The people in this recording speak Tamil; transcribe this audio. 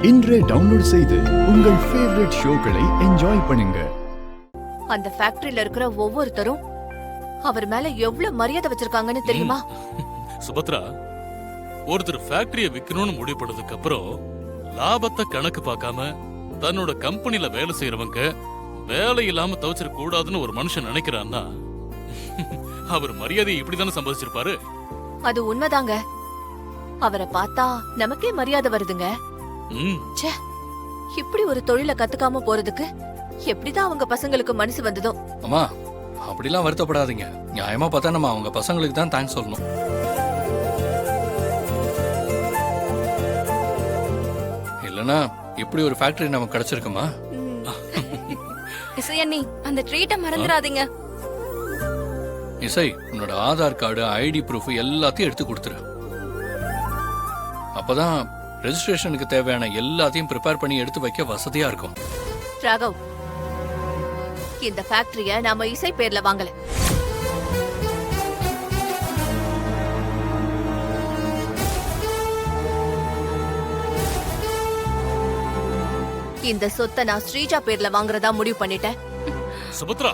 இன்றே டவுன்லோட் செய்து உங்கள் ஃபேவரட் ஷோக்களை என்ஜாய் பண்ணுங்க. அந்த ஃபேக்டரியில இருக்கிற ஒவ்வொருத்தரும் அவர் மேல எவ்வளவு மரியாதை வச்சிருக்காங்கன்னு தெரியுமா? சுபத்ரா, ஒருத்தர் ஃபேக்டரிய விக்கணும்னு முடிவு பண்ணதுக்கு அப்புறம் லாபத்தை கணக்கு பார்க்காம தன்னோட கம்பெனில வேலை செய்யறவங்க வேலை இல்லாம தவிச்சிட கூடாதுன்னு ஒரு மனுஷன் நினைக்கிறான்னா அவர் மரியாதையை இப்படிதானே சம்பாதிச்சிருப்பாரு. அது உண்மைதாங்க. அவரை பார்த்தா நமக்கே மரியாதை வருதுங்க. ச்சே, இப்படி ஒரு தொழிலை கத்துக்காம போறதுக்கு எப்படிதான் அவங்க பசங்களுக்கு மனசு வந்ததோ. அம்மா, அப்படிலாம் வருத்தப்படாதீங்க. நியாயமா பார்த்தா நம்ம அவங்க பசங்களுக்கு தான் தேங்க்ஸ் சொல்லணும். இல்லனா இப்படி ஒரு ஃபேக்டரி நமக்கு கிடைச்சிருக்குமா? இசை அண்ணி, அந்த ட்ரீட்டை மறந்துடாதீங்க. இசை, உன்னோட ஆதார் கார்டு, ஐடி ப்ரூஃப் எல்லாத்தையும் எடுத்து கொடுத்துரு. அப்பதான் ரெஜிஸ்ட்ரேஷனுக்கு தேவையான எல்லாத்தையும் ப்ரிப்பேர் பண்ணி எடுத்து வைக்க வசதியா இருக்கும். ராகவ், இந்த ஃபேக்டரிய நாம இசை பேர்ல வாங்கல. இந்த சொத்தை நான் ஸ்ரீஜா பேர்ல வாங்குறதா முடிவு பண்ணிட்டேன். சுபத்ரா,